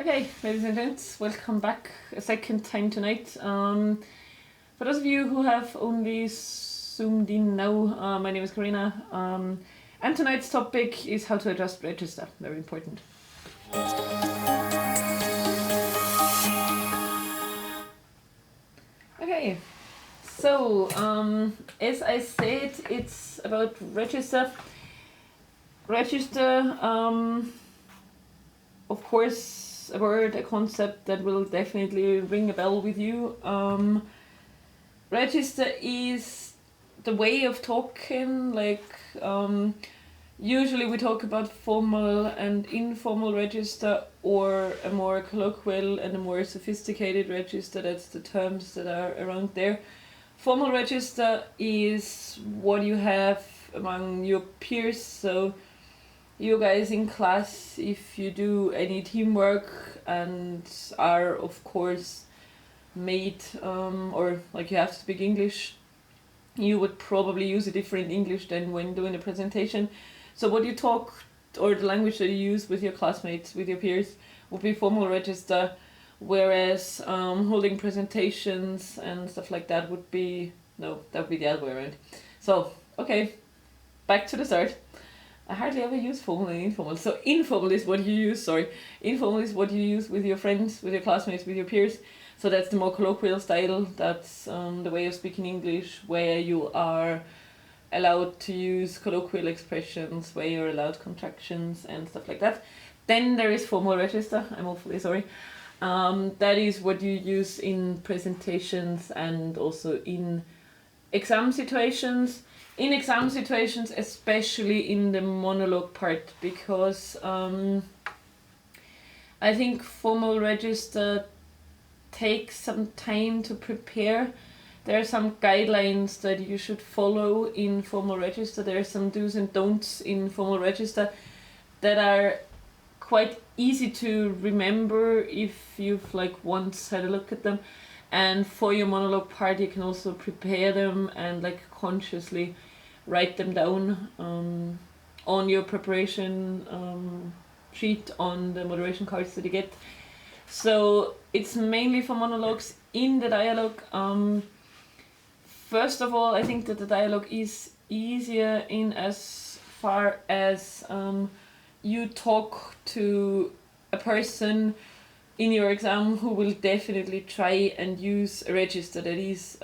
Okay, ladies and gents, welcome back a second time tonight. For those of you who have only zoomed in now, my name is Karina, and tonight's topic is how to adjust register. Very important. Okay, so as I said, it's about register. Register, of course, a word, a concept that will definitely ring a bell with you. Register is the way of talking, usually we talk about formal and informal register, or a more colloquial and a more sophisticated register. That's the terms that are around there. Formal register is what you have among your peers, so you guys in class, if you do any teamwork and are of course made or like you have to speak English, you would probably use a different English than when doing a presentation. So what you talk, or the language that you use with your classmates, with your peers, would be formal register, whereas holding presentations and stuff like that would be, no, that would be the other way around. So, okay, back to the start. I hardly ever use formal and informal. So informal is what you use, informal is what you use with your friends, with your classmates, with your peers. So that's the more colloquial style, that's the way of speaking English, where you are allowed to use colloquial expressions, where you're allowed contractions and stuff like that. Then there is formal register, I'm awfully sorry. That is what you use in presentations and also in exam situations. In exam situations, especially in the monologue part, because I think formal register takes some time to prepare. There are some guidelines that you should follow in formal register. There are some do's and don'ts in formal register that are quite easy to remember if you've once had a look at them. And for your monologue part, you can also prepare them and consciously write them down on your preparation sheet, on the moderation cards that you get. So it's mainly for monologues. In the dialogue, first of all, I think that the dialogue is easier in as far as you talk to a person in your exam who will definitely try and use a register that is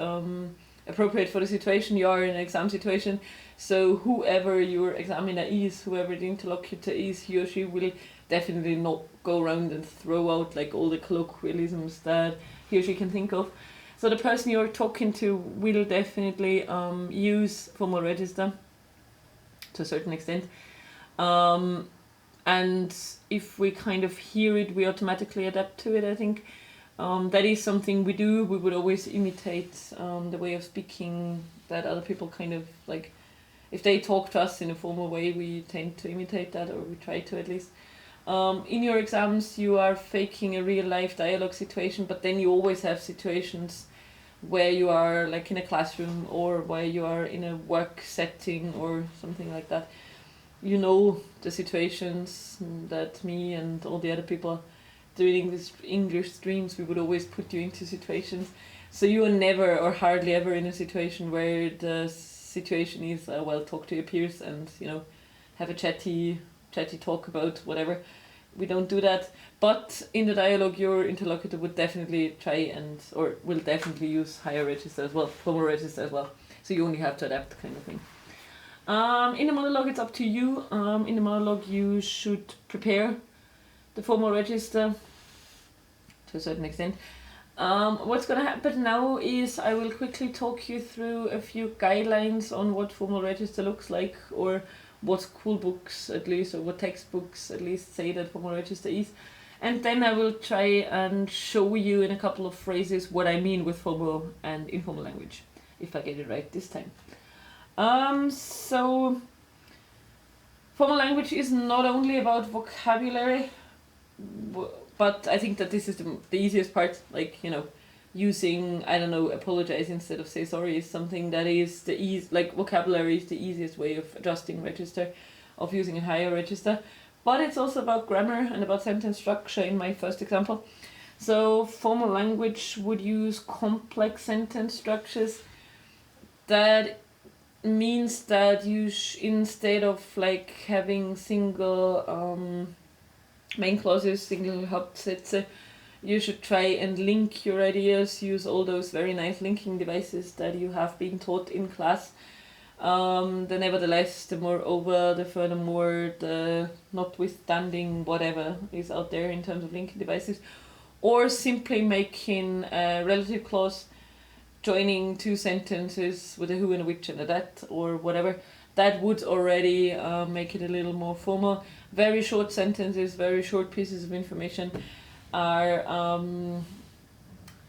appropriate for the situation. You are in an exam situation, so whoever your examiner is, whoever the interlocutor is, he or she will definitely not go around and throw out all the colloquialisms that he or she can think of. So the person you're talking to will definitely use formal register to a certain extent. And if we kind of hear it, we automatically adapt to it, I think. That is something we do. We would always imitate the way of speaking that other people kind of if they talk to us in a formal way, we tend to imitate that, or we try to at least. In your exams, you are faking a real life dialogue situation, but then you always have situations where you are in a classroom, or where you are in a work setting or something like that. You know the situations that me and all the other people doing this English streams, we would always put you into situations. So you are never or hardly ever in a situation where the situation is, talk to your peers and, have a chatty talk about whatever. We don't do that. But in the dialogue, your interlocutor would definitely will definitely use higher register as well, formal register as well. So you only have to adapt, kind of thing. In the monologue, it's up to you. In the monologue, you should prepare the formal register to a certain extent. What's going to happen now is I will quickly talk you through a few guidelines on what formal register looks like, or what school books at least, or what textbooks at least say that formal register is. And then I will try and show you in a couple of phrases what I mean with formal and informal language, if I get it right this time. So formal language is not only about vocabulary, but I think that this is the easiest part. Using, apologize instead of say sorry is something that is vocabulary is the easiest way of adjusting register, of using a higher register. but it's also about grammar and about sentence structure in my first example. So formal language would use complex sentence structures. That means that you instead of like having single main clauses, single Hauptsätze, you should try and link your ideas, use all those very nice linking devices that you have been taught in class. The nevertheless, the moreover, the furthermore, the notwithstanding, whatever is out there in terms of linking devices, or simply making a relative clause joining two sentences with a who and a which and a that or whatever. That would already make it a little more formal. Very short sentences, very short pieces of information are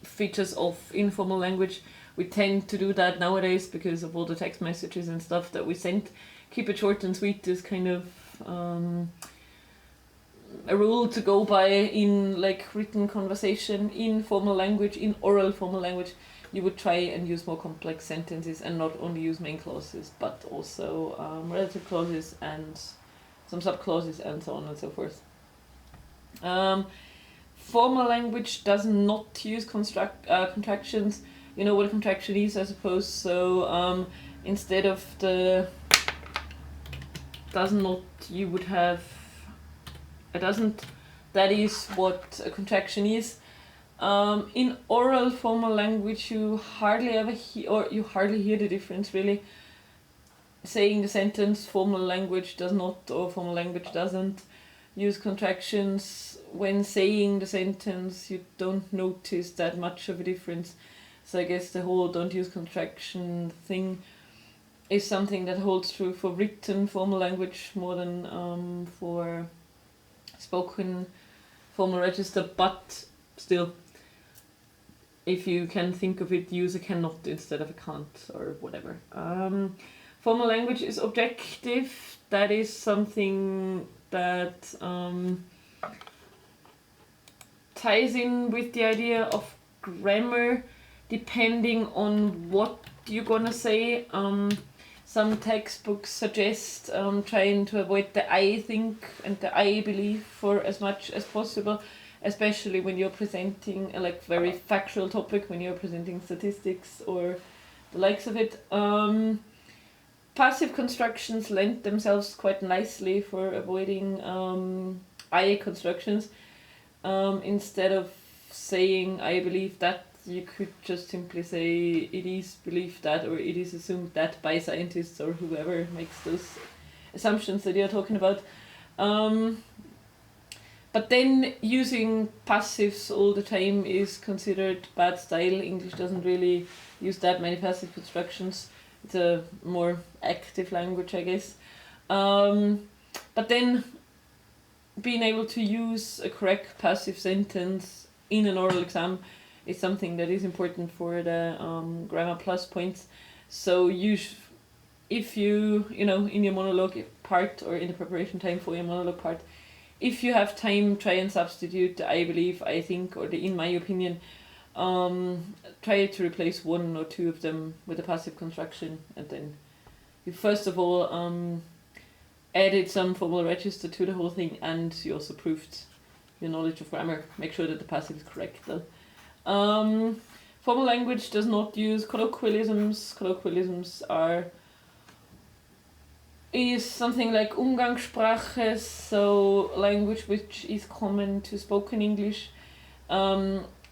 features of informal language. We tend to do that nowadays because of all the text messages and stuff that we send. Keep it short and sweet is kind of a rule to go by in like written conversation, in formal language, in oral formal language. You would try and use more complex sentences and not only use main clauses, but also relative clauses and some subclauses and so on and so forth. Formal language does not use contractions. You know what a contraction is, I suppose. So instead of the does not, you would have a doesn't. That is what a contraction is. In oral formal language, you hardly ever you hardly hear the difference really. Saying the sentence formal language does not or formal language doesn't use contractions. When saying the sentence, you don't notice that much of a difference. So I guess the whole don't use contraction thing is something that holds true for written formal language more than for spoken formal register, but still, if you can think of it, use a cannot instead of a can't or whatever. Formal language is objective. That is something that ties in with the idea of grammar, depending on what you're gonna say. Some textbooks suggest trying to avoid the I think and the I believe for as much as possible, especially when you're presenting a like very factual topic, when you're presenting statistics or the likes of it. Passive constructions lend themselves quite nicely for avoiding I constructions. Instead of saying I believe that, you could just simply say it is believed that, or it is assumed that by scientists or whoever makes those assumptions that you're talking about. But then using passives all the time is considered bad style. English doesn't really use that many passive constructions. It's a more active language, I guess. But then being able to use a correct passive sentence in an oral exam is something that is important for the grammar plus points. So if you know, in your monologue part or in the preparation time for your monologue part, if you have time, try and substitute the I believe, I think, or the in my opinion. Try to replace one or two of them with a passive construction, and then you first of all added some formal register to the whole thing, and you also proved your knowledge of grammar. Make sure that the passive is correct though. Formal language does not use colloquialisms. Colloquialisms is something like Umgangssprache, so language which is common to spoken English.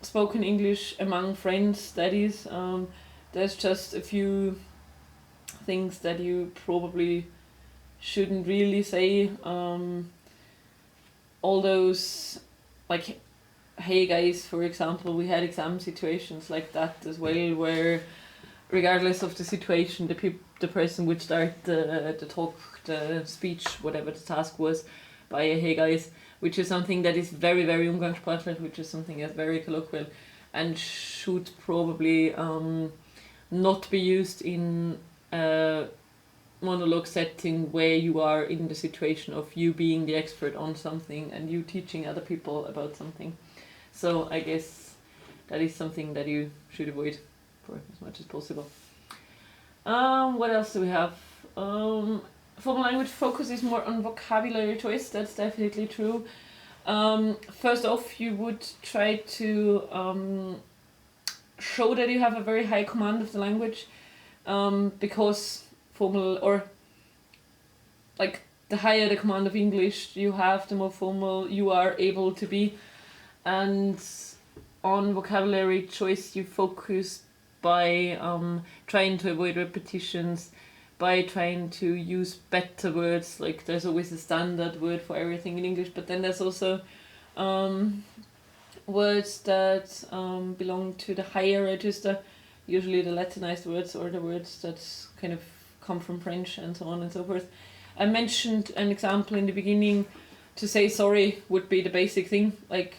Spoken English among friends, that is. There's just a few things that you probably shouldn't really say. All those, like, hey guys, for example, we had exam situations like that as well, where regardless of the situation, the person would start the talk, the speech, whatever the task was, by a hey guys, which is something that is very, very umgangssprachlich, which is something that's very colloquial and should probably not be used in a monologue setting where you are in the situation of you being the expert on something and you teaching other people about something. So I guess that is something that you should avoid for as much as possible. What else do we have? formal language focuses more on vocabulary choice, that's definitely true. First off, you would try to show that you have a very high command of the language, because formal, or like the higher the command of English you have, the more formal you are able to be. And on vocabulary choice you focus by trying to avoid repetitions, by trying to use better words. Like there's always a standard word for everything in English, but then there's also words that belong to the higher register, usually the Latinized words or the words that kind of come from French and so on and so forth. I mentioned an example in the beginning. To say sorry would be the basic thing. Like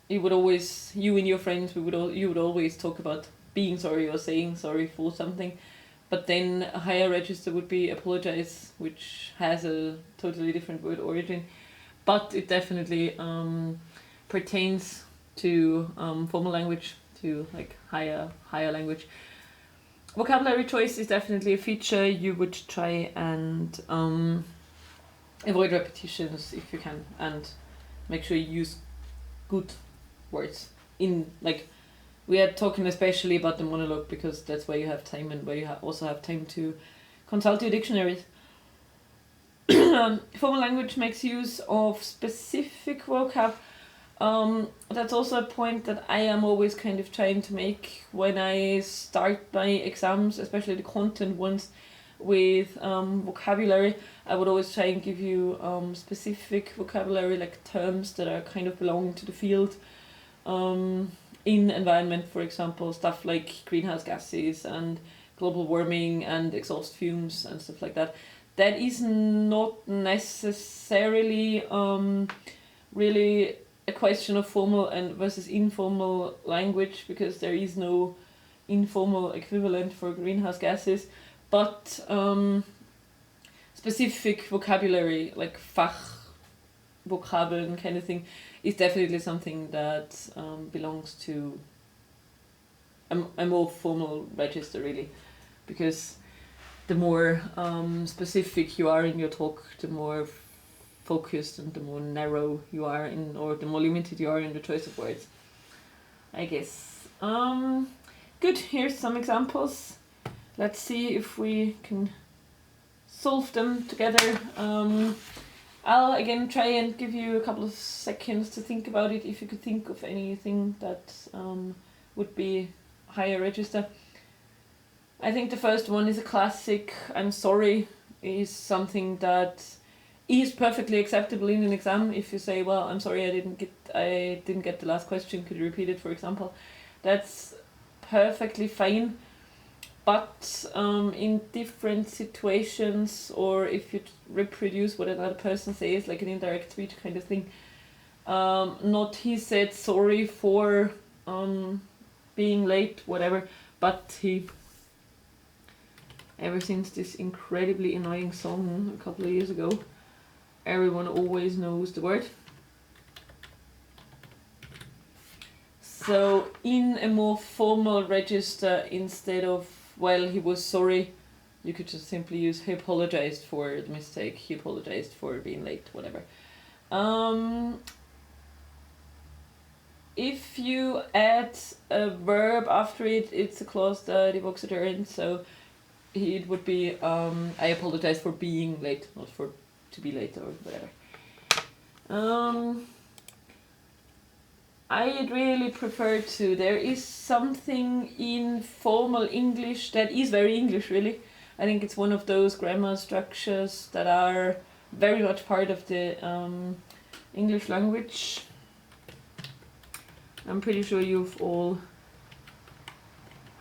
you and your friends, you would always talk about being sorry or saying sorry for something. But then a higher register would be apologize, which has a totally different word origin. But it definitely pertains to formal language, to like higher language. Vocabulary choice is definitely a feature. You would try and avoid repetitions if you can, and make sure you use good words. We are talking especially about the monologue because that's where you have time and where you also have time to consult your dictionaries. Formal language makes use of specific vocab. That's also a point that I am always kind of trying to make when I start my exams, especially the content ones, with vocabulary. I would always try and give you specific vocabulary, like terms that are kind of belong to the field. In environment, for example, stuff like greenhouse gases and global warming and exhaust fumes and stuff like that. That is not necessarily really a question of formal and versus informal language, because there is no informal equivalent for greenhouse gases, but specific vocabulary, like Fachvokabeln kind of thing, is definitely something that belongs to a more formal register, really, because the more specific you are in your talk, the more focused and the more narrow you are in, or the more limited you are in the choice of words, I guess. Good, here's some examples. Let's see if we can solve them together. I'll again try and give you a couple of seconds to think about it, if you could think of anything that would be higher register. I think the first one is a classic. I'm sorry is something that is perfectly acceptable in an exam. If you say, well, I'm sorry, I didn't get the last question, could you repeat it, for example? That's perfectly fine. But in different situations, or if you reproduce what another person says, like an indirect speech kind of thing, not he said sorry for being late, whatever, but he, ever since this incredibly annoying song a couple of years ago, everyone always knows the word. So in a more formal register, instead of, well, he was sorry, you could just simply use he apologized for the mistake, he apologized for being late, whatever. If you add a verb after it, it's a clause that evokes a gerund, so it would be I apologize for being late, not for to be late or whatever. I'd really prefer to. There is something in formal English that is very English, really. I think it's one of those grammar structures that are very much part of the English language. I'm pretty sure you've all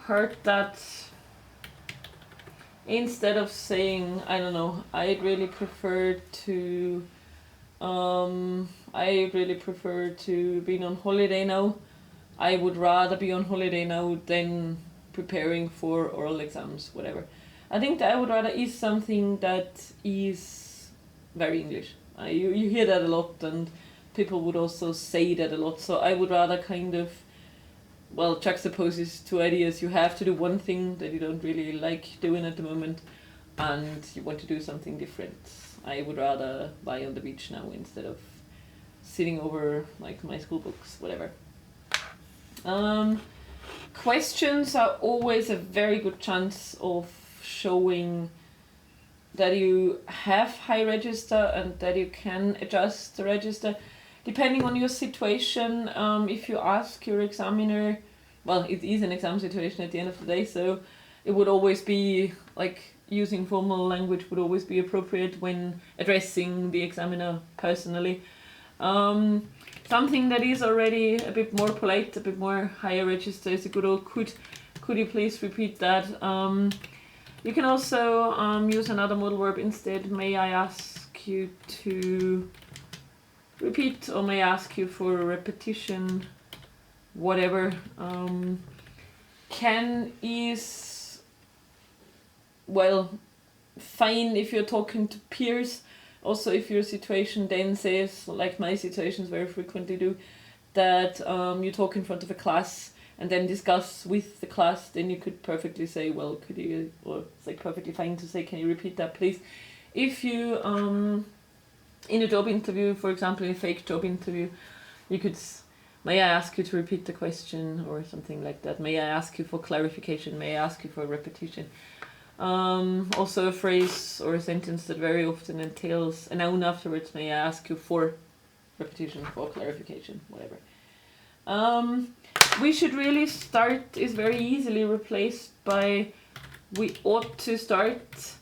heard that. Instead of saying, I don't know, I'd really prefer to be on holiday now. I would rather be on holiday now than preparing for oral exams, whatever. I think that I would rather is something that is very English. You hear that a lot, and people would also say that a lot. So I would rather kind of, juxtapose these two ideas. You have to do one thing that you don't really like doing at the moment, and you want to do something different. I would rather lie on the beach now instead of sitting over like my school books, whatever. Questions are always a very good chance of showing that you have high register and that you can adjust the register depending on your situation. If you ask your examiner, well, it is an exam situation at the end of the day, so it would always be like using formal language would always be appropriate when addressing the examiner personally. Something that is already a bit more polite, a bit more higher register is a good old could you please repeat that. You can also use another modal verb instead. May I ask you to repeat, or may I ask you for a repetition, whatever. Can is, well, fine if you're talking to peers. Also, if your situation then says, like my situations very frequently do, that you talk in front of a class and then discuss with the class, then you could perfectly say, well, could you, or it's like perfectly fine to say, can you repeat that, please? If you, in a job interview, for example, in a fake job interview, you could, may I ask you to repeat the question, or something like that. May I ask you for clarification? May I ask you for a repetition? Also a phrase or a sentence that very often entails a noun afterwards. May I ask you for repetition, for clarification, whatever. We should really start is very easily replaced by we ought to start.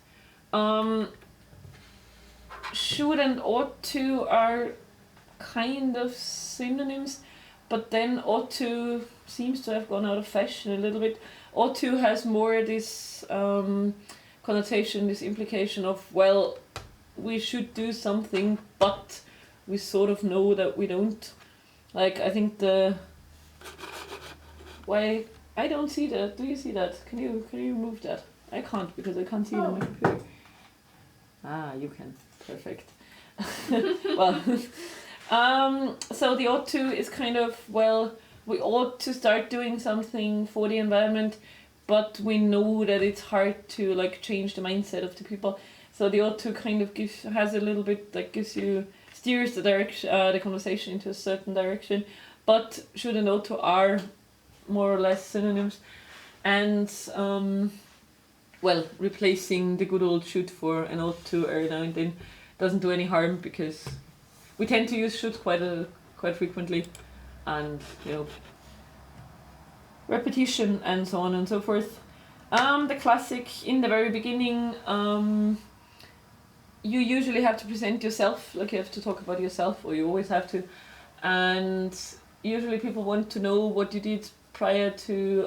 Should and ought to are kind of synonyms, but then ought to seems to have gone out of fashion a little bit. Ought to has more this connotation, this implication of, well, we should do something, but we sort of know that we don't. Like, I think why, I don't see that. Do you see that? Can you move that? I can't, because I can't see it on my computer. Ah, you can. Perfect. Well, so the ought to is kind of, well, we ought to start doing something for the environment, but we know that it's hard to like change the mindset of the people. So the ought to kind of has a little bit like steers the direction, the conversation into a certain direction, but should and ought to are more or less synonyms, and well, replacing the good old should for an ought to every now and then doesn't do any harm, because we tend to use should quite frequently, and you know, repetition and so on and so forth. The classic in the very beginning, you usually have to present yourself, like you have to talk about yourself, or you always have to, and usually people want to know what you did prior to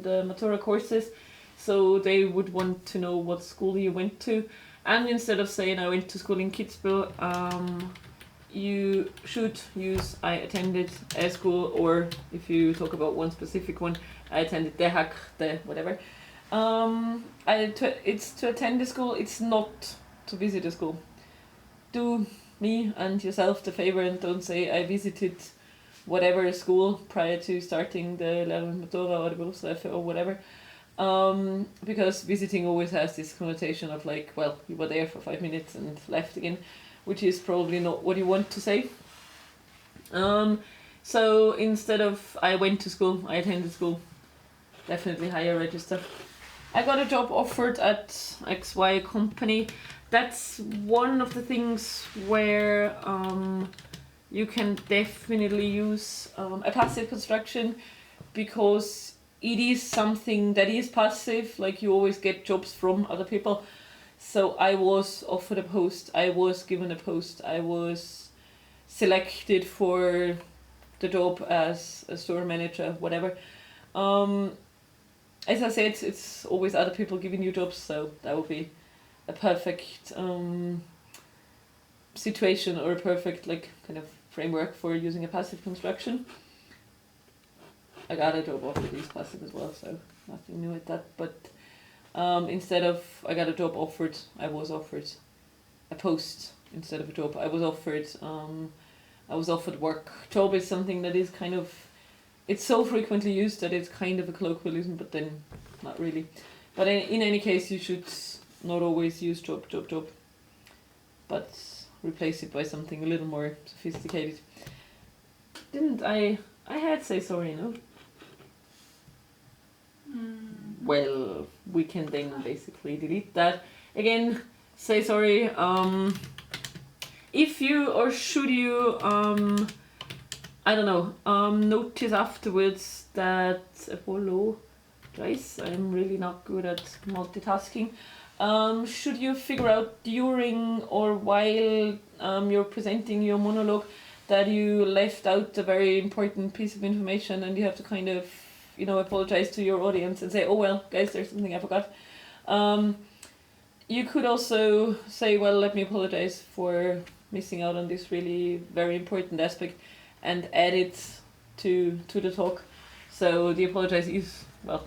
the Matura courses, so they would want to know what school you went to, and instead of saying I went to school in Kitzbühel, you should use I attended a school, or if you talk about one specific one, I attended the whatever. It's to attend a school, it's not to visit a school. Do me and yourself the favor and don't say I visited whatever school prior to starting the Zentralmatura or the Berufsreife or whatever. Because visiting always has this connotation of like, well, you were there for 5 minutes and left again, which is probably not what you want to say. So instead of I went to school, I attended school, definitely higher register. I got a job offered at XY company. That's one of the things where you can definitely use a passive construction, because it is something that is passive, like you always get jobs from other people. So I was offered a post, I was given a post, I was selected for the job as a store manager, whatever. As I said, it's always other people giving you jobs, so that would be a perfect situation, or a perfect like kind of framework for using a passive construction. I got a job offer is passive as well, so nothing new with that, but instead of I got a job offered, I was offered a post instead of a job. I was offered work. Job is something that is kind of, it's so frequently used that it's kind of a colloquialism, but then not really. But in any case, you should not always use job, but replace it by something a little more sophisticated. Didn't I had say sorry, no? Well, we can then basically delete that. Again, say sorry. If you or should you, I don't know, notice afterwards that apologize. I'm really not good at multitasking. Should you figure out during or while you're presenting your monologue that you left out a very important piece of information and you have to kind of, apologize to your audience and say, oh well, guys, there's something I forgot. You could also say, well, let me apologize for missing out on this really very important aspect and add it to the talk. So the apologize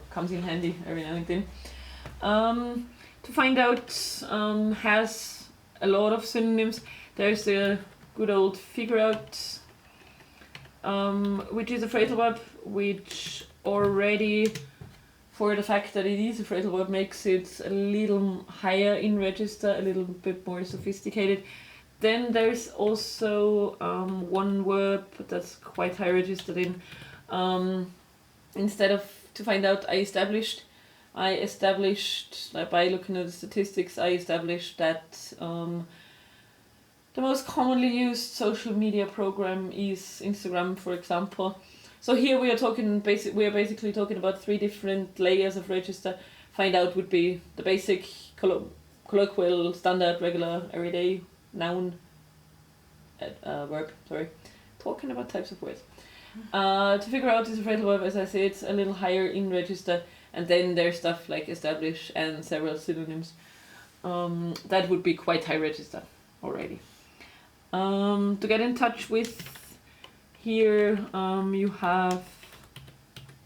comes in handy every now and then. To find out has a lot of synonyms. There's a good old figure out, which is a phrasal verb, which already, for the fact that it is a phrasal verb, makes it a little higher in register, a little bit more sophisticated. Then there's also one verb that's quite high registered in. Instead of to find out, I established by looking at the statistics, I established that the most commonly used social media program is Instagram, for example. So here we are basically talking about 3 different layers of register. Find out would be the basic, colloquial, standard, regular, everyday, noun, verb. Sorry, talking about types of words. To figure out this phrasal verb, as I said, it's a little higher in register, and then there's stuff like establish and several synonyms. That would be quite high register already. To get in touch with, here you have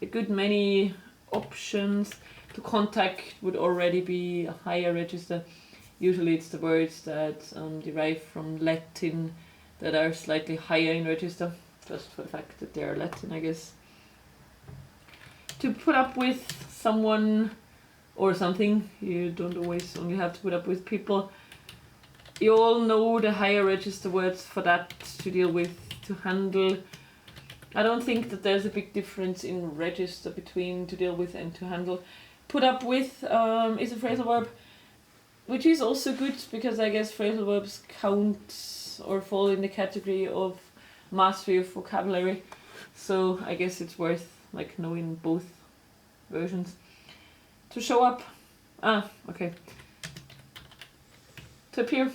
a good many options. To contact would already be a higher register. Usually it's the words that derive from Latin that are slightly higher in register, just for the fact that they are Latin, I guess. To put up with someone or something, you don't always only have to put up with people. You all know the higher register words for that to deal with, to handle. I don't think that there's a big difference in register between to deal with and to handle. Put up with is a phrasal verb, which is also good because I guess phrasal verbs count or fall in the category of mastery of vocabulary. So I guess it's worth knowing both versions. To show up. Okay. To appear.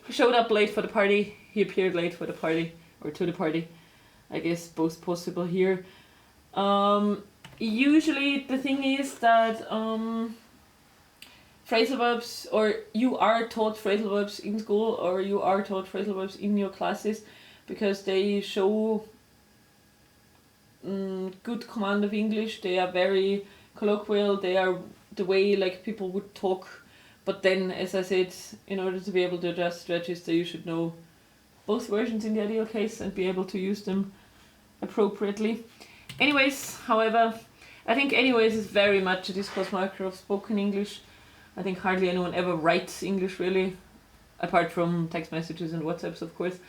He showed up late for the party. He appeared late for the party. Or to the party. I guess both possible here. Usually the thing is that phrasal verbs, or you are taught phrasal verbs in school, or you are taught phrasal verbs in your classes, because they show good command of English. They are very colloquial. They are the way people would talk. But then, as I said, in order to be able to adjust register, you should know both versions in the ideal case and be able to use them appropriately. Anyways, however, I think anyways is very much a discourse marker of spoken English. I think hardly anyone ever writes English really, apart from text messages and WhatsApps, of course.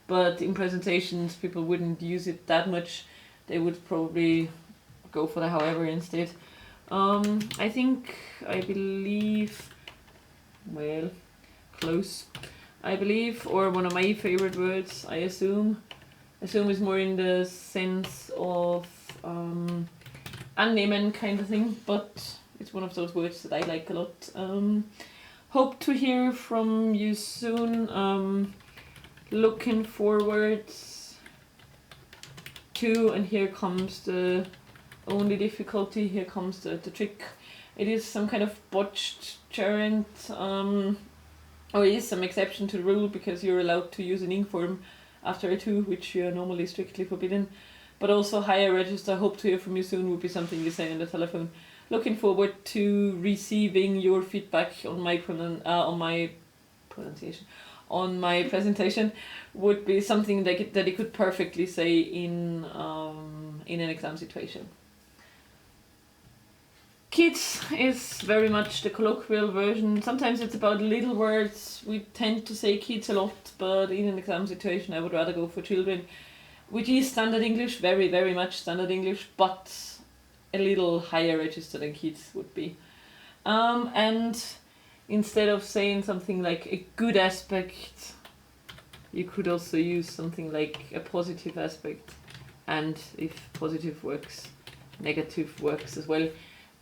But in presentations, people wouldn't use it that much. They would probably go for the however instead. I believe, well, close. I believe, or one of my favorite words, I assume is more in the sense of annehmen kind of thing, but it's one of those words that I like a lot. Hope to hear from you soon. Looking forward to, and here comes the only difficulty, here comes the trick. It is some kind of botched gerund, or it is some exception to the rule because you're allowed to use an ing form after a to, which you're normally strictly forbidden. But also higher register, hope to hear from you soon would be something you say on the telephone. Looking forward to receiving your feedback on my pronunciation. On my presentation would be something that you could perfectly say in an exam situation. Kids is very much the colloquial version. Sometimes it's about little words. We tend to say kids a lot, but in an exam situation I would rather go for children, which is standard English, very, very much standard English, but a little higher register than kids would be. And instead of saying something like a good aspect, you could also use something like a positive aspect, and if positive works, negative works as well.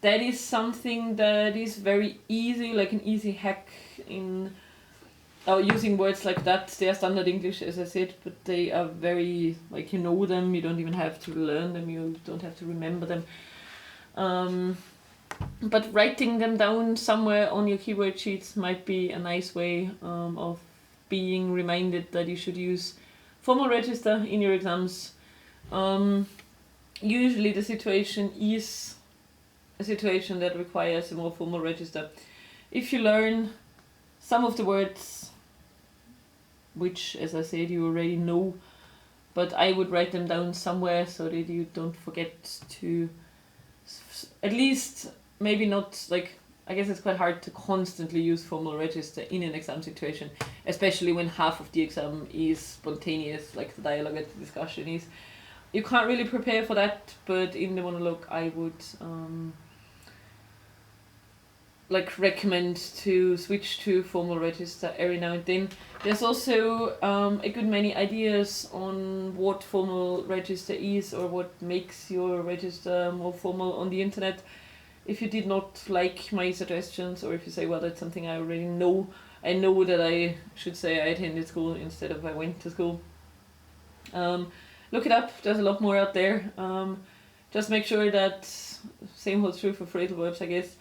That is something that is very easy, like an easy hack in using words like that. They are standard English, as I said, but they are very, like, you know them, you don't even have to learn them, you don't have to remember them. But writing them down somewhere on your keyword sheets might be a nice way of being reminded that you should use formal register in your exams. Usually the situation is a situation that requires a more formal register. If you learn some of the words, which, as I said, you already know, but I would write them down somewhere so that you don't forget to, at least, maybe not, like, I guess it's quite hard to constantly use formal register in an exam situation, especially when half of the exam is spontaneous, like the dialogue and the discussion is. You can't really prepare for that, but in the monologue I would recommend to switch to formal register every now and then. There's also a good many ideas on what formal register is or what makes your register more formal on the internet. If you did not like my suggestions, or if you say, well, that's something I already know, I know that I should say I attended school instead of I went to school. Look it up, there's a lot more out there. Just make sure that, same holds true for phrasal verbs, I guess,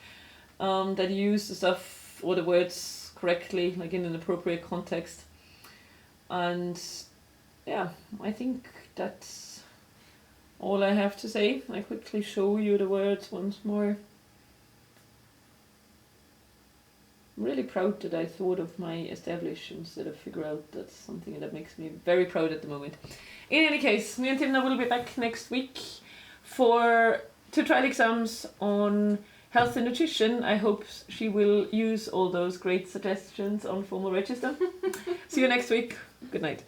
that you use the stuff or the words correctly, like in an appropriate context. And yeah, I think that's all I have to say. I quickly show you the words once more. I'm really proud that I thought of my establish instead of figure out. That's something that makes me very proud at the moment. In any case, me and Timna will be back next week for 2 trial exams on health and nutrition. I hope she will use all those great suggestions on formal register. See you next week. Good night.